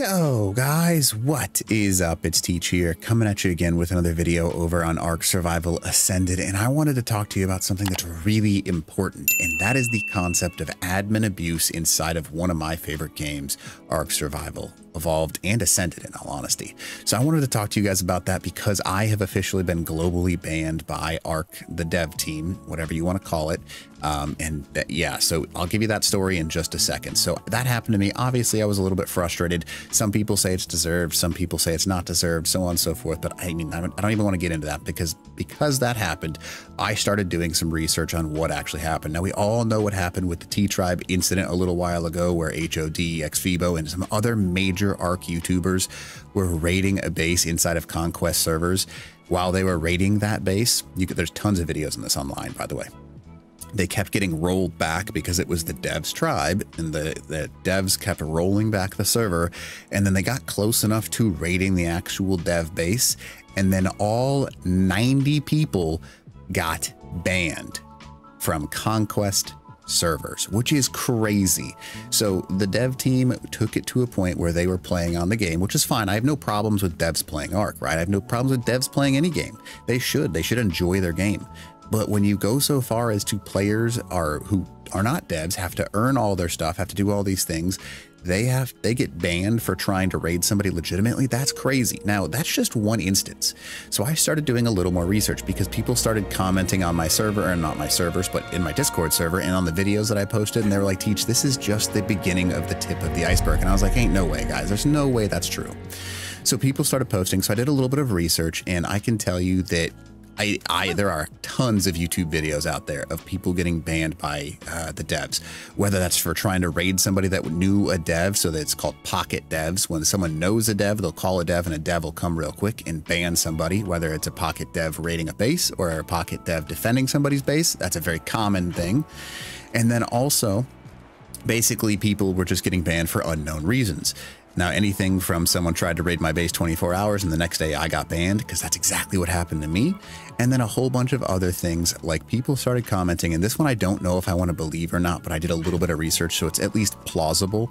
Yo guys, what is up? It's Teach here, coming at you again with another video over on Ark Survival Ascended, and I wanted to talk to you about something that's really important, and that is the concept of admin abuse inside of one of my favorite games, Ark Survival Evolved and Ascended, in all honesty. So I wanted to talk to you guys about that because I have officially been globally banned by Ark, the dev team, whatever you want to call it. Yeah, so I'll give you that story in just a second. So that happened to me. Obviously, I was a little bit frustrated. Some people say it's deserved. Some people say it's not deserved, so on and so forth. But I mean, I don't even want to get into that because that happened, I started doing some research on what actually happened. Now, we all know what happened with the T-Tribe incident a little while ago where HOD, XFIBO, and some other major Ark YouTubers were raiding a base inside of Conquest servers. While they were raiding that base, there's tons of videos on this online, by the way. They kept getting rolled back because it was the devs tribe, and the devs kept rolling back the server, and then they got close enough to raiding the actual dev base, and then all 90 people got banned from Conquest servers, which is crazy. So the dev team took it to a point where they were playing on the game, which is fine. I have no problems with devs playing Ark, right? I have no problems with devs playing any game. They should enjoy their game. But when you go so far as to players who are not devs have to earn all their stuff, have to do all these things, they get banned for trying to raid somebody legitimately. That's crazy. Now, that's just one instance. So I started doing a little more research because people started commenting on my server, and not my servers, but in my Discord server and on the videos that I posted, and they were like, Teach, this is just the beginning of the tip of the iceberg. And I was like, ain't no way, guys. There's no way that's true. So people started posting. So I did a little bit of research, and I can tell you that there are tons of YouTube videos out there of people getting banned by the devs, whether that's for trying to raid somebody that knew a dev, so that it's called pocket devs. When someone knows a dev, they'll call a dev, and a dev will come real quick and ban somebody, whether it's a pocket dev raiding a base or a pocket dev defending somebody's base. That's a very common thing. And then also, basically, people were just getting banned for unknown reasons. Now, anything from someone tried to raid my base 24 hours and the next day I got banned, because that's exactly what happened to me. And then a whole bunch of other things, like people started commenting, and this one I don't know if I want to believe or not, but I did a little bit of research, so it's at least plausible.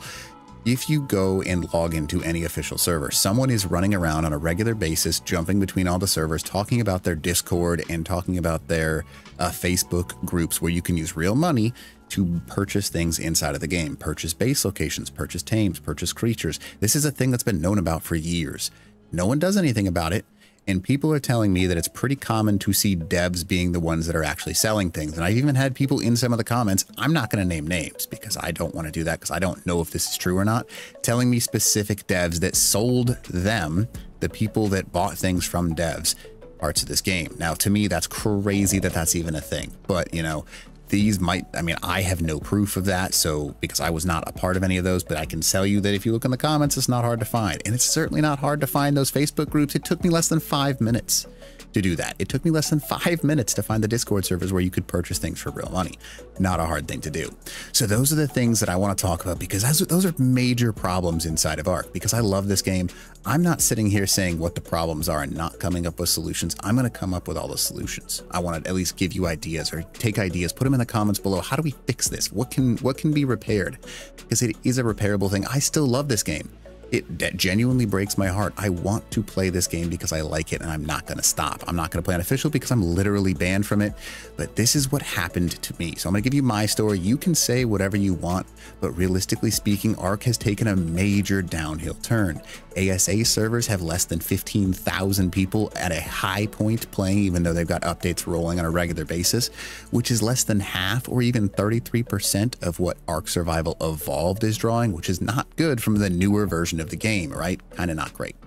If you go and log into any official server, someone is running around on a regular basis, jumping between all the servers, talking about their Discord and talking about their Facebook groups where you can use real money to purchase things inside of the game, purchase base locations, purchase tames, purchase creatures. This is a thing that's been known about for years. No one does anything about it. And people are telling me that it's pretty common to see devs being the ones that are actually selling things. And I've even had people in some of the comments, I'm not going to name names because I don't want to do that because I don't know if this is true or not, telling me specific devs that sold them, the people that bought things from devs, parts of this game. Now, to me, that's crazy that that's even a thing. But, you know, these might, I mean, I have no proof of that, so because I was not a part of any of those, but I can tell you that if you look in the comments, it's not hard to find. And it's certainly not hard to find those Facebook groups. It took me less than 5 minutes to do that. It took me less than 5 minutes to find the Discord servers where you could purchase things for real money. Not a hard thing to do. So those are the things that I want to talk about because those are major problems inside of Ark. Because I love this game, I'm not sitting here saying what the problems are and not coming up with solutions. I'm going to come up with all the solutions. I want to at least give you ideas or take ideas, put them in the comments below. How do we fix this? What can be repaired? Because it is a repairable thing. I still love this game. It genuinely breaks my heart. I want to play this game because I like it, and I'm not going to stop. I'm not going to play unofficial because I'm literally banned from it. But this is what happened to me. So I'm going to give you my story. You can say whatever you want, but realistically speaking, Ark has taken a major downhill turn. ASA servers have less than 15,000 people at a high point playing, even though they've got updates rolling on a regular basis, which is less than half or even 33% of what Ark Survival Evolved is drawing, which is not good from the newer version of the game, right? Kind of not great.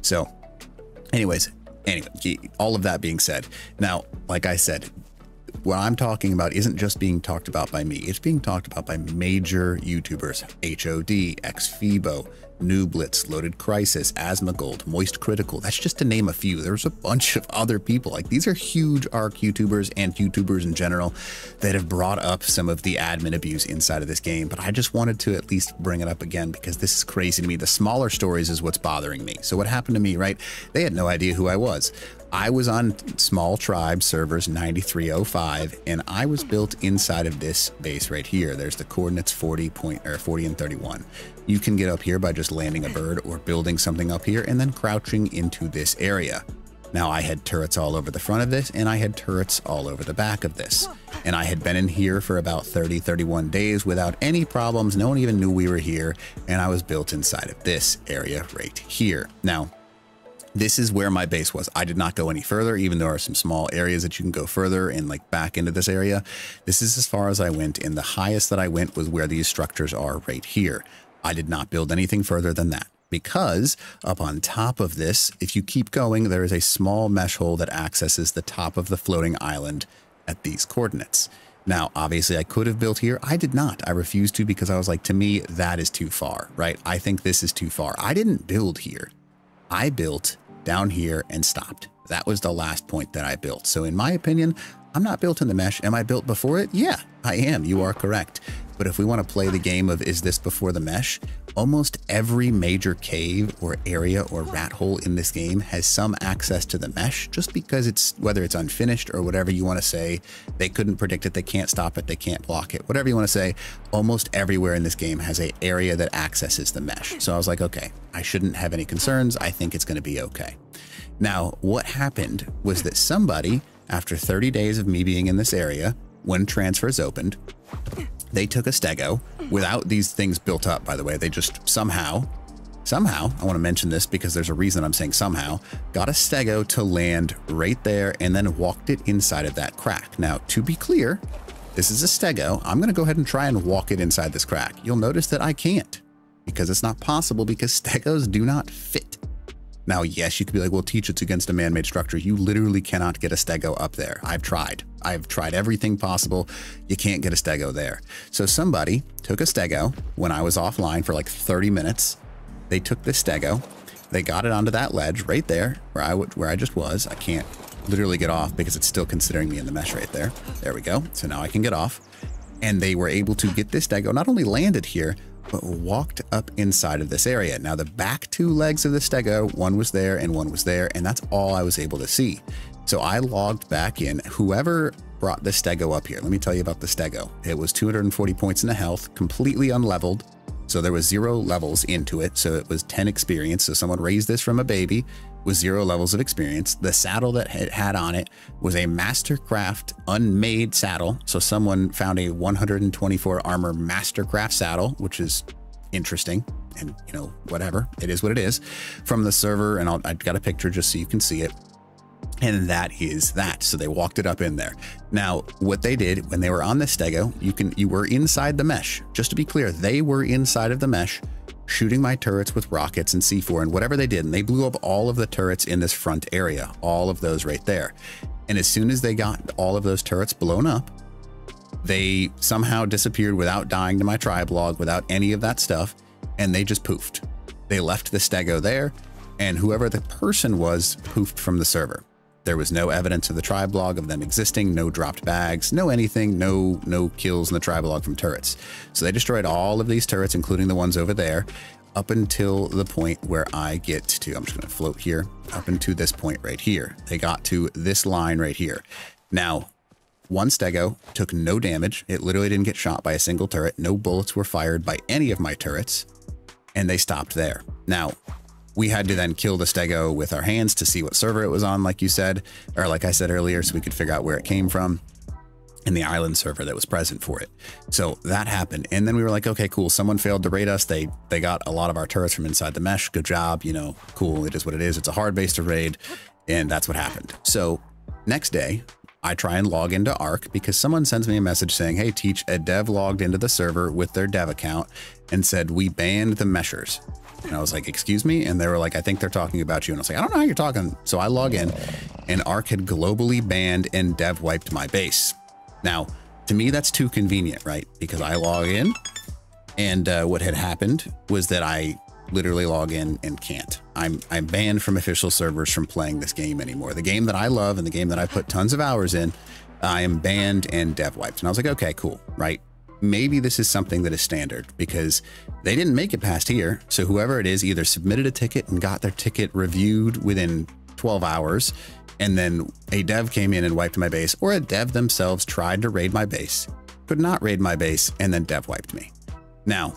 So anyway, all of that being said, now, like I said, what I'm talking about isn't just being talked about by me. It's being talked about by major YouTubers, HOD, XFIBO, Nooblitz, Loaded Crisis, Asmongold, Moist Critical. That's just to name a few. There's a bunch of other people. Like, these are huge Ark YouTubers and YouTubers in general that have brought up some of the admin abuse inside of this game. But I just wanted to at least bring it up again because this is crazy to me. The smaller stories is what's bothering me. So what happened to me, right? They had no idea who I was. I was on small tribe servers 9305, and I was built inside of this base right here. There's the coordinates 40 and 31. You can get up here by just landing a bird or building something up here and then crouching into this area. Now, I had turrets all over the front of this, and I had turrets all over the back of this. And I had been in here for about 31 days without any problems. No one even knew we were here, and I was built inside of this area right here. Now, this is where my base was. I did not go any further, even though there are some small areas that you can go further and like back into this area. This is as far as I went, and the highest that I went was where these structures are right here. I did not build anything further than that, because up on top of this, if you keep going, there is a small mesh hole that accesses the top of the floating island at these coordinates. Now, obviously I could have built here. I did not. I refused to, because I was like, to me, that is too far, right? I think this is too far. I didn't build here. I built down here and stopped. That was the last point that I built. So in my opinion, I'm not built in the mesh. Am I built before it? Yeah, I am. You are correct. But if we want to play the game of, is this before the mesh? Almost every major cave or area or rat hole in this game has some access to the mesh, just because it's, whether it's unfinished or whatever you want to say, they couldn't predict it, they can't stop it, they can't block it, whatever you want to say. Almost everywhere in this game has an area that accesses the mesh. So I was like, okay, I shouldn't have any concerns. I think it's going to be okay. Now, what happened was that somebody, after 30 days of me being in this area, when transfers opened, they took a stego without these things built up, by the way. They just somehow, I want to mention this because there's a reason I'm saying somehow, got a stego to land right there and then walked it inside of that crack. Now, to be clear, this is a stego. I'm going to go ahead and try and walk it inside this crack. You'll notice that I can't, because it's not possible, because stegos do not fit. Now, yes, you could be like, well, Teach, it's against a man-made structure. You literally cannot get a stego up there. I've tried everything possible. You can't get a stego there. So somebody took a stego when I was offline for like 30 minutes. They took this stego, they got it onto that ledge right there where I just was. I can't literally get off because it's still considering me in the mesh right there. There we go. So now I can get off. And they were able to get this stego, not only landed here, but walked up inside of this area. Now, the back two legs of the stego, one was there and one was there, and that's all I was able to see. So I logged back in. Whoever brought the stego up here, let me tell you about the stego. It was 240 points in the health, completely unleveled. So there was 0 levels into it. So it was 10 experience. So someone raised this from a baby with 0 levels of experience. The saddle that it had on it was a Mastercraft unmade saddle. So someone found a 124 armor Mastercraft saddle, which is interesting. And, you know, whatever, it is what it is, from the server. And I've got a picture just so you can see it. And that is that. So they walked it up in there. Now, what they did when they were on the stego, you were inside the mesh. Just to be clear, they were inside of the mesh, shooting my turrets with rockets and C4 and whatever they did. And they blew up all of the turrets in this front area, all of those right there. And as soon as they got all of those turrets blown up, they somehow disappeared without dying to my tribe log, without any of that stuff. And they just poofed. They left the stego there, and whoever the person was poofed from the server. There was no evidence of the tribe log of them existing, no dropped bags, no anything, no kills in the tribe log from turrets. So they destroyed all of these turrets, including the ones over there, up until the point where I get to, I'm just going to float here, up into this point right here. They got to this line right here. Now, one stego took no damage. It literally didn't get shot by a single turret. No bullets were fired by any of my turrets, and they stopped there. Now, we had to then kill the stego with our hands to see what server it was on, like you said, or like I said earlier, so we could figure out where it came from and the island server that was present for it. So that happened. And then we were like, okay, cool. Someone failed to raid us. They got a lot of our turrets from inside the mesh. Good job. You know, cool. It is what it is. It's a hard base to raid. And that's what happened. So next day, I try and log into Ark because someone sends me a message saying, hey, Teach, a dev logged into the server with their dev account and said, we banned the meshers. And I was like, excuse me? And they were like, I think they're talking about you. And I was like, I don't know how you're talking. So I log in, and Ark had globally banned and dev wiped my base. Now, to me, that's too convenient, right? Because I log in, and what had happened was that I literally log in and can't. I'm banned from official servers from playing this game anymore. The game that I love and the game that I put tons of hours in, I am banned and dev wiped. And I was like, okay, cool, right? Maybe this is something that is standard, because they didn't make it past here. So whoever it is either submitted a ticket and got their ticket reviewed within 12 hours and then a dev came in and wiped my base, or a dev themselves tried to raid my base, could not raid my base, and then dev wiped me. Now,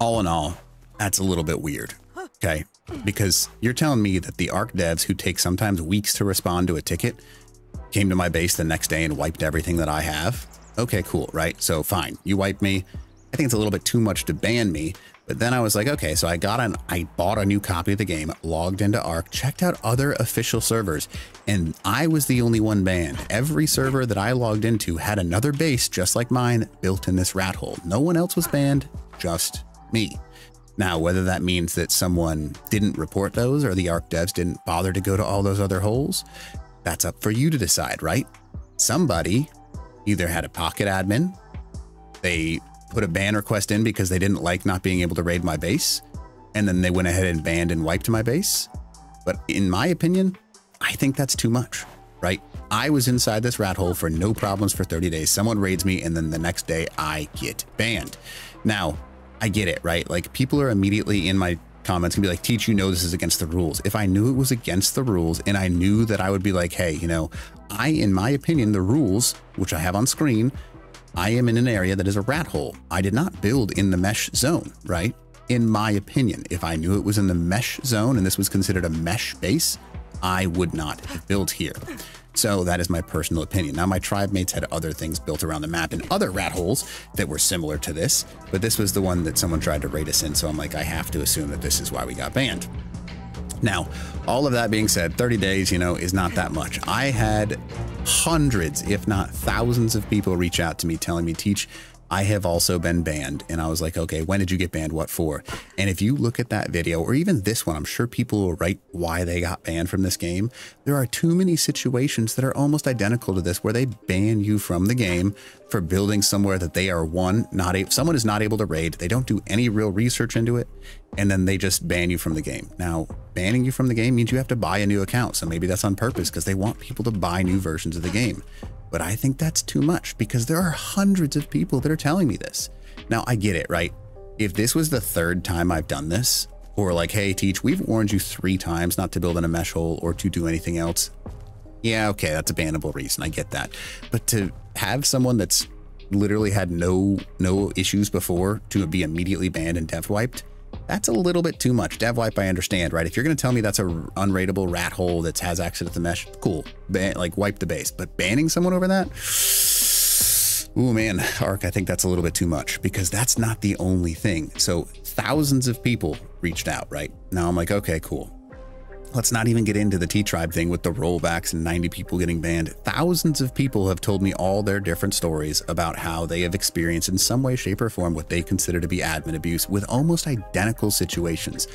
all in all, that's a little bit weird, okay? Because you're telling me that the Ark devs who take sometimes weeks to respond to a ticket came to my base the next day and wiped everything that I have. Okay, cool, right? So fine, you wiped me. I think it's a little bit too much to ban me, but then I was like, okay, so I bought a new copy of the game, logged into Ark, checked out other official servers, and I was the only one banned. Every server that I logged into had another base just like mine built in this rat hole. No one else was banned, just me. Now, whether that means that someone didn't report those or the Ark devs didn't bother to go to all those other holes, that's up for you to decide, right? Somebody either had a pocket admin, they put a ban request in because they didn't like not being able to raid my base, and then they went ahead and banned and wiped my base. But in my opinion, I think that's too much, right? I was inside this rat hole for no problems for 30 days. Someone raids me, and then the next day I get banned. Now, I get it, right? Like, people are immediately in my comments and be like, Teach, you know this is against the rules. If I knew it was against the rules and I knew that I would be like, hey, you know, in my opinion, the rules, which I have on screen, I am in an area that is a rat hole. I did not build in the mesh zone, right? In my opinion, if I knew it was in the mesh zone and this was considered a mesh base, I would not have built here. So that is my personal opinion. Now, my tribe mates had other things built around the map in other rat holes that were similar to this, but this was the one that someone tried to raid us in. So I'm like, I have to assume that this is why we got banned. Now, all of that being said, 30 days, you know, is not that much. I had hundreds, if not thousands of people reach out to me telling me, Teach, I have also been banned. And I was like, okay, when did you get banned? What for? And if you look at that video, or even this one, I'm sure people will write why they got banned from this game. There are too many situations that are almost identical to this, where they ban you from the game for building somewhere that they are someone is not able to raid. They don't do any real research into it, and then they just ban you from the game. Now, banning you from the game means you have to buy a new account. So maybe that's on purpose because they want people to buy new versions of the game. But I think that's too much because there are hundreds of people that are telling me this. Now, I get it, right? If this was the third time I've done this, or like, hey, Teach, we've warned you 3 times not to build in a mesh hole or to do anything else. Yeah, okay, that's a bannable reason. I get that. But to have someone that's literally had no issues before to be immediately banned and dev wiped, that's a little bit too much. Dev wipe, I understand, right? If you're going to tell me that's a unraidable rat hole that has access to the mesh, cool. Like, wipe the base. But banning someone over that? Ooh, man, Ark, I think that's a little bit too much because that's not the only thing. So thousands of people reached out, right? Now I'm like, okay, cool. Let's not even get into the T-Tribe thing with the rollbacks and 90 people getting banned. Thousands of people have told me all their different stories about how they have experienced in some way, shape, or form what they consider to be admin abuse with almost identical situations.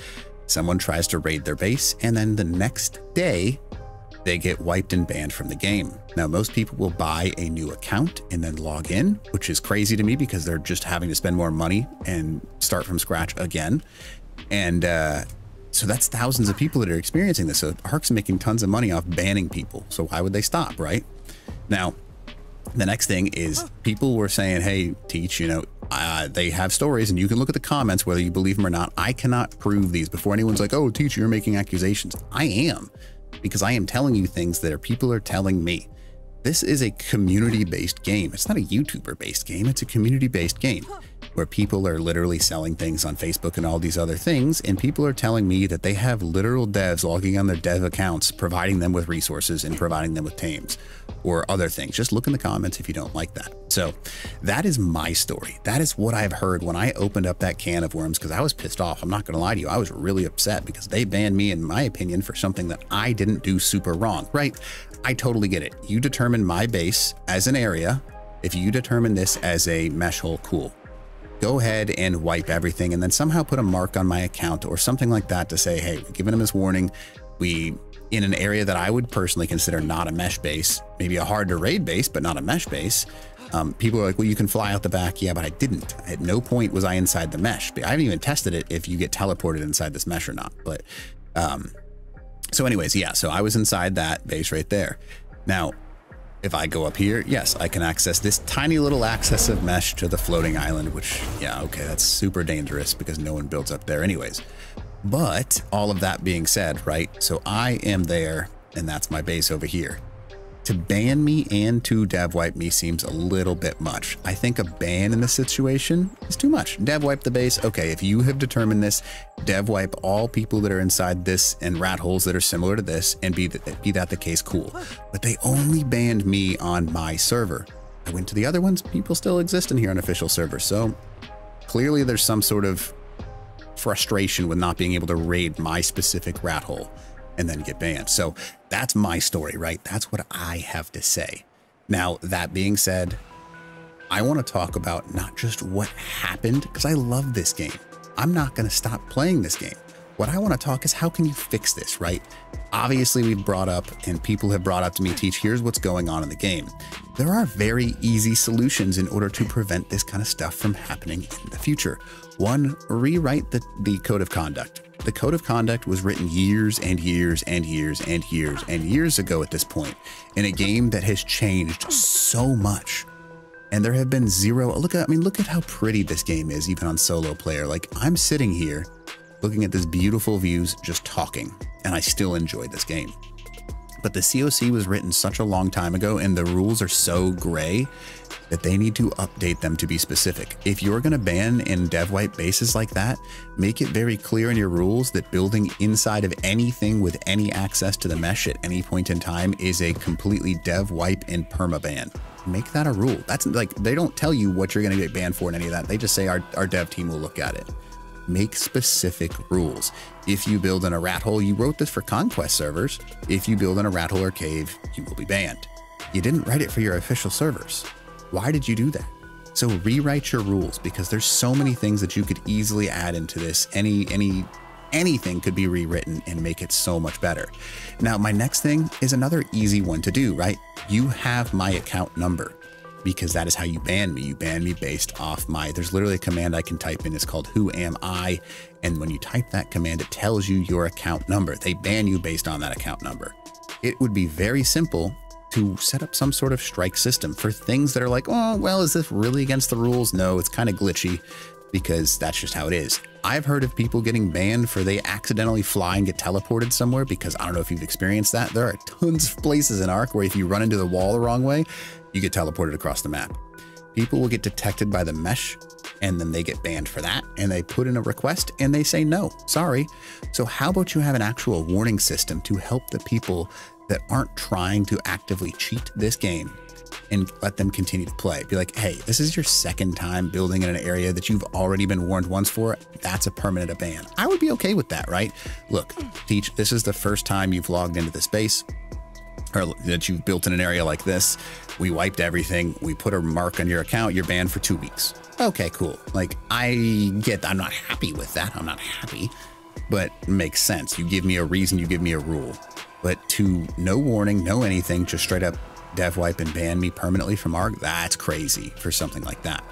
Someone tries to raid their base, and then the next day, they get wiped and banned from the game. Now, most people will buy a new account and then log in, which is crazy to me because they're just having to spend more money and start from scratch again. And so that's thousands of people that are experiencing this. So Ark's making tons of money off banning people. So why would they stop, right? Now, the next thing is people were saying, hey, Teach, you know, they have stories and you can look at the comments, whether you believe them or not. I cannot prove these before anyone's like, oh, Teach, you're making accusations. I am, because I am telling you things that people are telling me. This is a community-based game. It's not a YouTuber-based game. It's a community-based game where people are literally selling things on Facebook and all these other things. And people are telling me that they have literal devs logging on their dev accounts, providing them with resources and providing them with tames or other things. Just look in the comments if you don't like that. So that is my story. That is what I've heard when I opened up that can of worms, because I was pissed off. I'm not going to lie to you. I was really upset because they banned me, in my opinion, for something that I didn't do super wrong, right? I totally get it. You determine my base as an area. If you determine this as a mesh hole, cool. Go ahead and wipe everything and then somehow put a mark on my account or something like that to say, hey, we're giving them this warning. We, in an area that I would personally consider not a mesh base, maybe a hard to raid base, but not a mesh base. People are like, well, you can fly out the back. Yeah, but I didn't. At no point was I inside the mesh. I haven't even tested it if you get teleported inside this mesh or not. But so anyways, yeah, so I was inside that base right there. Now, if I go up here, yes, I can access this tiny little access of mesh to the floating island, which, yeah, okay, that's super dangerous because no one builds up there anyways. But all of that being said, right? So I am there and that's my base over here. To ban me and to dev wipe me seems a little bit much. I think a ban in this situation is too much. Dev wipe the base. Okay, if you have determined this, dev wipe all people that are inside this and rat holes that are similar to this, and be that the case, cool. But they only banned me on my server. I went to the other ones, people still exist in here on official servers. So clearly there's some sort of frustration with not being able to raid my specific rat hole and then get banned. So that's my story, right? That's what I have to say. Now, that being said, I want to talk about not just what happened, because I love this game. I'm not going to stop playing this game. What I want to talk is how can you fix this, right? Obviously, we've brought up and people have brought up to me, Teach, here's what's going on in the game. There are very easy solutions in order to prevent this kind of stuff from happening in the future. One, rewrite the code of conduct. The code of conduct was written years and years and years and years and years ago at this point in a game that has changed so much. And there have been zero, look at how pretty this game is, even on solo player. Like, I'm sitting here looking at this beautiful views, just talking, and I still enjoy this game. But the COC was written such a long time ago, and the rules are so gray that they need to update them to be specific. If you're going to ban in dev wipe bases like that, make it very clear in your rules that building inside of anything with any access to the mesh at any point in time is a completely dev wipe and permaban. Make that a rule. That's like, they don't tell you what you're going to get banned for and any of that. They just say our dev team will look at it. Make specific rules. If you build in a rat hole, you wrote this for conquest servers. If you build in a rat hole or cave, you will be banned. You didn't write it for your official servers. Why did you do that? So rewrite your rules, because there's so many things that you could easily add into this. Anything could be rewritten and make it so much better. Now, my next thing is another easy one to do, right? You have my account number, because that is how you ban me. You ban me based off there's literally a command I can type in. It's called who am I? And when you type that command, it tells you your account number. They ban you based on that account number. It would be very simple to set up some sort of strike system for things that are like, oh, well, is this really against the rules? No, it's kind of glitchy, because that's just how it is. I've heard of people getting banned for they accidentally fly and get teleported somewhere, because I don't know if you've experienced that. There are tons of places in Ark where if you run into the wall the wrong way, you get teleported across the map. People will get detected by the mesh, and then they get banned for that, and they put in a request and they say, no, sorry. So how about you have an actual warning system to help the people that aren't trying to actively cheat this game and let them continue to play? Be like, hey, this is your second time building in an area that you've already been warned once for. That's a permanent ban. I would be okay with that, right? Look, Teach, this is the first time you've logged into this base, or that you've built in an area like this. We wiped everything. We put a mark on your account. You're banned for 2 weeks. Okay, cool. Like, I get that. I'm not happy with that. I'm not happy, but it makes sense. You give me a reason, you give me a rule. But to no warning, no anything, just straight up dev wipe and ban me permanently from Ark, that's crazy for something like that.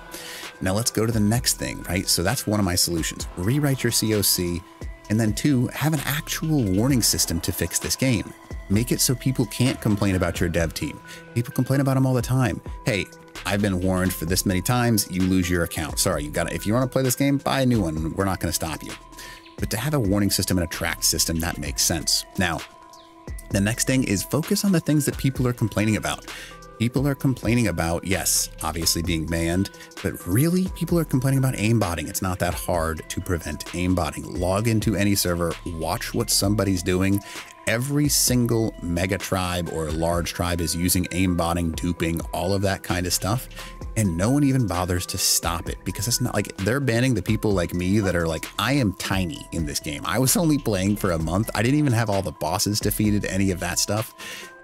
Now let's go to the next thing, right? So that's one of my solutions. Rewrite your COC, and then 2, have an actual warning system to fix this game. Make it so people can't complain about your dev team. People complain about them all the time. Hey, I've been warned for this many times, you lose your account. Sorry, if you want to play this game, buy a new one. We're not going to stop you. But to have a warning system and a track system, that makes sense. Now, the next thing is focus on the things that people are complaining about. People are complaining about, yes, obviously being banned, but really people are complaining about aimbotting. It's not that hard to prevent aimbotting. Log into any server, watch what somebody's doing. Every single mega tribe or large tribe is using aimbotting, duping, all of that kind of stuff. And no one even bothers to stop it, because it's not like they're banning the people like me that are like, I am tiny in this game. I was only playing for a month. I didn't even have all the bosses defeated, any of that stuff.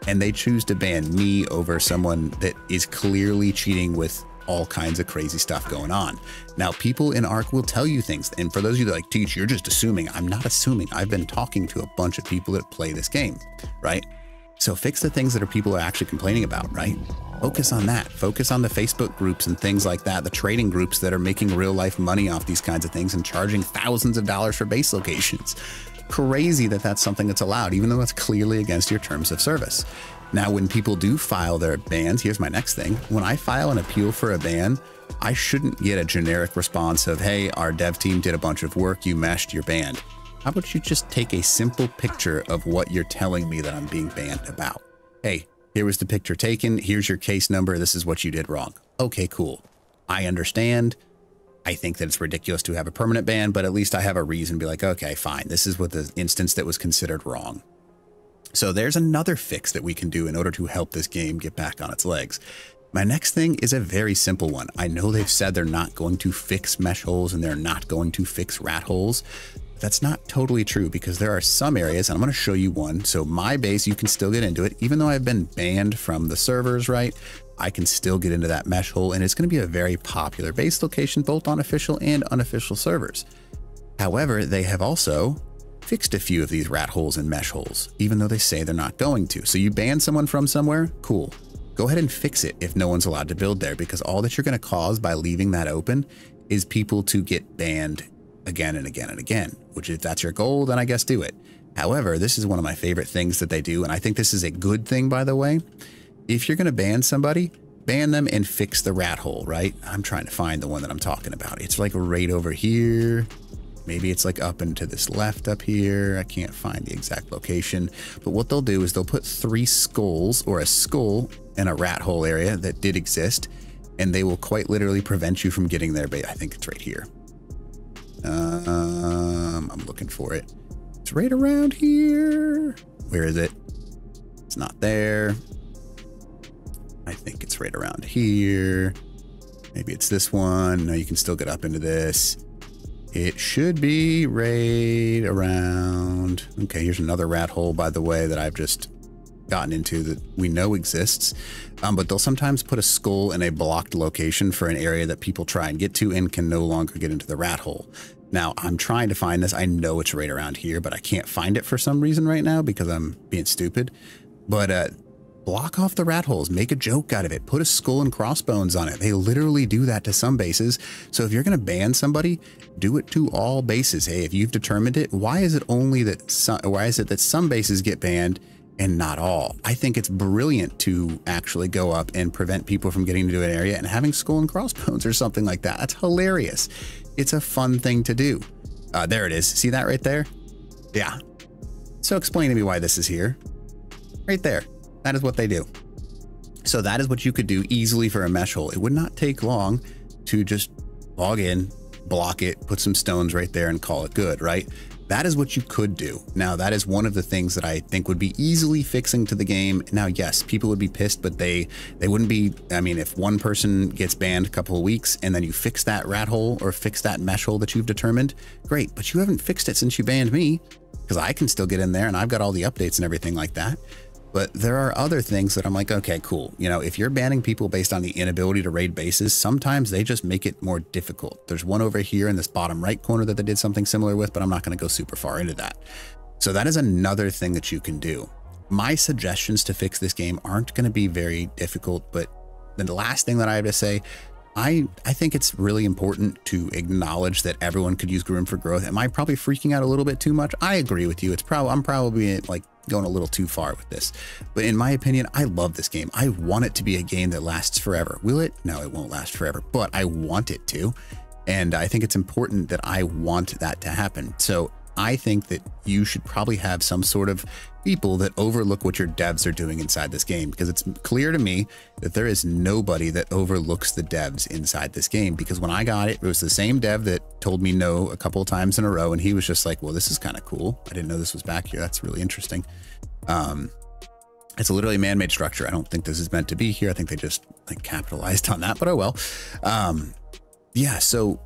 And they choose to ban me over someone that is clearly cheating with all kinds of crazy stuff going on. Now, people in Ark will tell you things. And for those of you that like, Teach, you're just assuming. I'm not assuming. I've been talking to a bunch of people that play this game, right? So fix the things that people are actually complaining about, right? Focus on that. Focus on the Facebook groups and things like that, the trading groups that are making real life money off these kinds of things and charging thousands of dollars for base locations. Crazy that that's something that's allowed, even though it's clearly against your terms of service. Now, when people do file their bans, here's my next thing. When I file an appeal for a ban, I shouldn't get a generic response of, hey, our dev team did a bunch of work, you meshed, you're banned. How about you just take a simple picture of what you're telling me that I'm being banned about? Hey, here was the picture taken. Here's your case number. This is what you did wrong. Okay, cool. I understand. I think that it's ridiculous to have a permanent ban, but at least I have a reason to be like, okay, fine. This is what the instance that was considered wrong. So there's another fix that we can do in order to help this game get back on its legs. My next thing is a very simple one. I know they've said they're not going to fix mesh holes and they're not going to fix rat holes. That's not totally true because there are some areas, and I'm going to show you one. So my base, you can still get into it. Even though I've been banned from the servers, right? I can still get into that mesh hole, and it's going to be a very popular base location, both on official and unofficial servers. However, they have also fixed a few of these rat holes and mesh holes, even though they say they're not going to. So you ban someone from somewhere, cool. Go ahead and fix it if no one's allowed to build there, because all that you're going to cause by leaving that open is people to get banned again and again and again, which if that's your goal, then I guess do it. However, this is one of my favorite things that they do, and I think this is a good thing, by the way. If you're going to ban somebody, ban them and fix the rat hole, right? I'm trying to find the one that I'm talking about. It's like right over here. Maybe it's like up and to this left up here. I can't find the exact location, but what they'll do is they'll put 3 skulls or a skull in a rat hole area that did exist, and they will quite literally prevent you from getting there. But I think it's right here. I'm looking for it. It's right around here. Where is it? It's not there. I think it's right around here. Maybe it's this one. No, you can still get up into this. It should be right around. Okay, here's another rat hole, by the way, that I've just gotten into that we know exists. But they'll sometimes put a skull in a blocked location for an area that people try and get to and can no longer get into the rat hole. Now, I'm trying to find this. I know it's right around here, but I can't find it for some reason right now because I'm being stupid. But block off the rat holes, make a joke out of it, put a skull and crossbones on it. They literally do that to some bases. So if you're going to ban somebody, do it to all bases. Hey, if you've determined it, why is it that some bases get banned and not all? I think it's brilliant to actually go up and prevent people from getting into an area and having skull and crossbones or something like that. That's hilarious. It's a fun thing to do. There it is. See that right there? Yeah. So explain to me why this is here. Right there. That is what they do. So that is what you could do easily for a mesh hole. It would not take long to just log in, block it, put some stones right there and call it good, right? That is what you could do. Now, that is one of the things that I think would be easily fixing to the game. Now, yes, people would be pissed, but they wouldn't be. I mean, if one person gets banned a couple of weeks and then you fix that rat hole or fix that mesh hole that you've determined, great. But you haven't fixed it since you banned me, because I can still get in there and I've got all the updates and everything like that. But there are other things that I'm like, okay, cool. You know, if you're banning people based on the inability to raid bases, sometimes they just make it more difficult. There's one over here in this bottom right corner that they did something similar with, but I'm not going to go super far into that. So that is another thing that you can do. My suggestions to fix this game aren't going to be very difficult, but the last thing that I have to say, I think it's really important to acknowledge that everyone could use room for growth. Am I probably freaking out a little bit too much? I agree with you. I'm probably like going a little too far with this, but in my opinion, I love this game. I want it to be a game that lasts forever. Will it? No, it won't last forever, but I want it to. And I think it's important that I want that to happen. So I think that you should probably have some sort of people that overlook what your devs are doing inside this game, because it's clear to me that there is nobody that overlooks the devs inside this game. Because when I got it, it was the same dev that told me no a couple of times in a row, and he was just like, well, this is kind of cool. I didn't know this was back here. That's really interesting. It's a literally man-made structure. I don't think this is meant to be here. I think they just like capitalized on that, but oh well. Yeah, so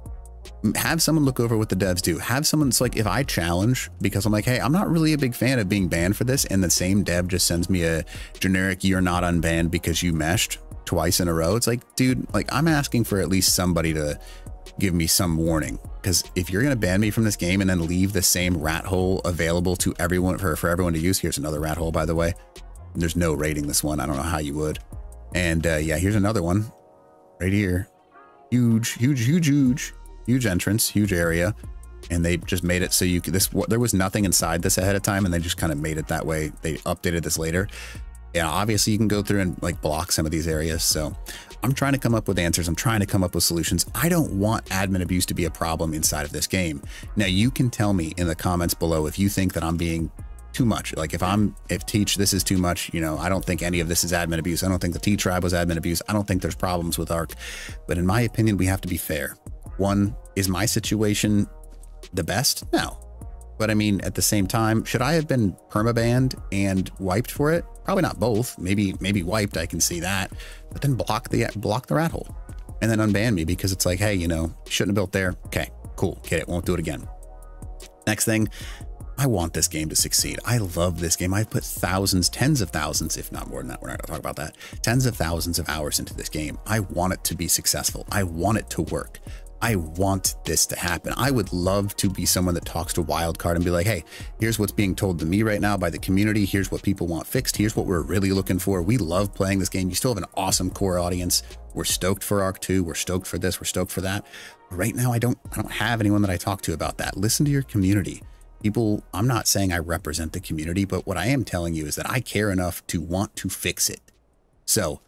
have someone look over what the devs do. Have someone, it's like if I challenge because I'm like, hey, I'm not really a big fan of being banned for this, and the same dev just sends me a generic "you're not unbanned because you meshed" twice in a row. It's like, dude, like I'm asking for at least somebody to give me some warning, because if you're gonna ban me from this game and then leave the same rat hole available to everyone for everyone to use, here's another rat hole, by the way. There's no rating this one. I don't know how you would. And yeah, here's another one right here. Huge entrance, huge area, and they just made it so you could there was nothing inside this ahead of time, and they just kind of made it that way. They updated this later. Yeah, obviously you can go through and like block some of these areas. So I'm trying to come up with answers. I'm trying to come up with solutions. I don't want admin abuse to be a problem inside of this game. Now you can tell me in the comments below if you think that I'm being too much. Like if Teach, this is too much, you know, I don't think any of this is admin abuse. I don't think the T tribe was admin abuse. I don't think there's problems with Ark, but in my opinion, we have to be fair. One, is my situation the best? No. But I mean, at the same time, should I have been permabanned and wiped for it? Probably not both. Maybe wiped, I can see that, but then block the rat hole and then unban me because it's like, hey, you know, shouldn't have built there. Okay, cool. Get it. Won't do it again. Next thing, I want this game to succeed. I love this game. I've put thousands, tens of thousands, if not more than that. We're not going to talk about that. Tens of thousands of hours into this game. I want it to be successful. I want it to work. I want this to happen. I would love to be someone that talks to Wildcard and be like, hey, here's what's being told to me right now by the community. Here's what people want fixed. Here's what we're really looking for. We love playing this game. You still have an awesome core audience. We're stoked for Ark 2. We're stoked for this. We're stoked for that. But right now, I don't have anyone that I talk to about that. Listen to your community. People, I'm not saying I represent the community, but what I am telling you is that I care enough to want to fix it. So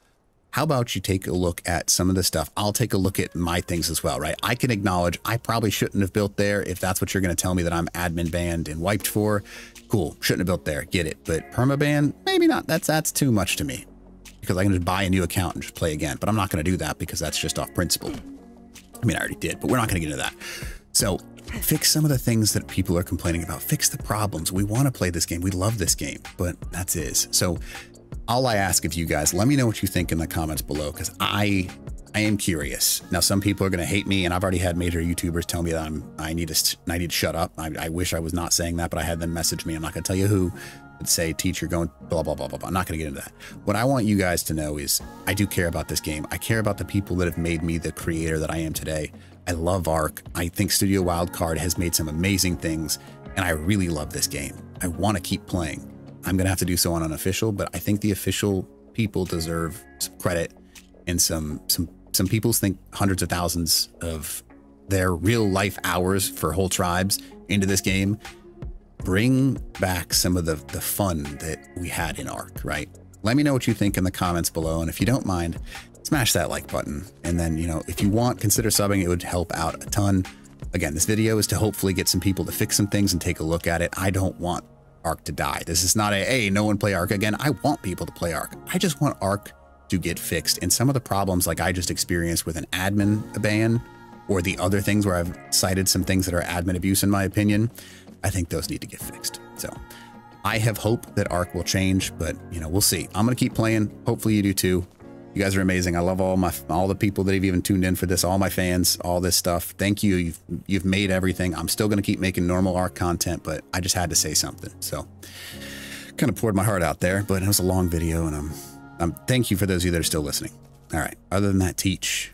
how about you take a look at some of the stuff? I'll take a look at my things as well, right? I can acknowledge I probably shouldn't have built there. If that's what you're going to tell me that I'm admin banned and wiped for, cool. Shouldn't have built there. Get it. But permaban, maybe not. That's too much to me because I can just buy a new account and just play again. But I'm not going to do that because that's just off principle. I mean, I already did, but we're not going to get into that. So fix some of the things that people are complaining about. Fix the problems. We want to play this game. We love this game, but that's is. So all I ask of you guys, let me know what you think in the comments below, because I am curious. Now, some people are going to hate me, and I've already had major YouTubers tell me that I need to shut up. I wish I was not saying that, but I had them message me. I'm not going to tell you who, but say, Teach, you're going blah, blah, blah, blah, blah. I'm not going to get into that. What I want you guys to know is I do care about this game. I care about the people that have made me the creator that I am today. I love Ark. I think Studio Wildcard has made some amazing things, and I really love this game. I want to keep playing. I'm going to have to do so on unofficial, but I think the official people deserve some credit, and some people think hundreds of thousands of their real life hours for whole tribes into this game. Bring back some of the fun that we had in Ark, right? Let me know what you think in the comments below. And if you don't mind, smash that like button. And then, you know, if you want, consider subbing. It would help out a ton. Again, this video is to hopefully get some people to fix some things and take a look at it. I don't want Ark to die. This is not a, hey, no one play Ark again. I want people to play Ark. I just want Ark to get fixed. And some of the problems like I just experienced with an admin ban or the other things where I've cited some things that are admin abuse, in my opinion, I think those need to get fixed. So I have hope that Ark will change, but you know, we'll see. I'm going to keep playing. Hopefully you do too. You guys are amazing. I love all the people that have even tuned in for this, all my fans, all this stuff. Thank you. You've made everything. I'm still going to keep making normal Ark content, but I just had to say something. So kind of poured my heart out there, but it was a long video, and I'm thank you for those of you that are still listening. All right. Other than that, Teach,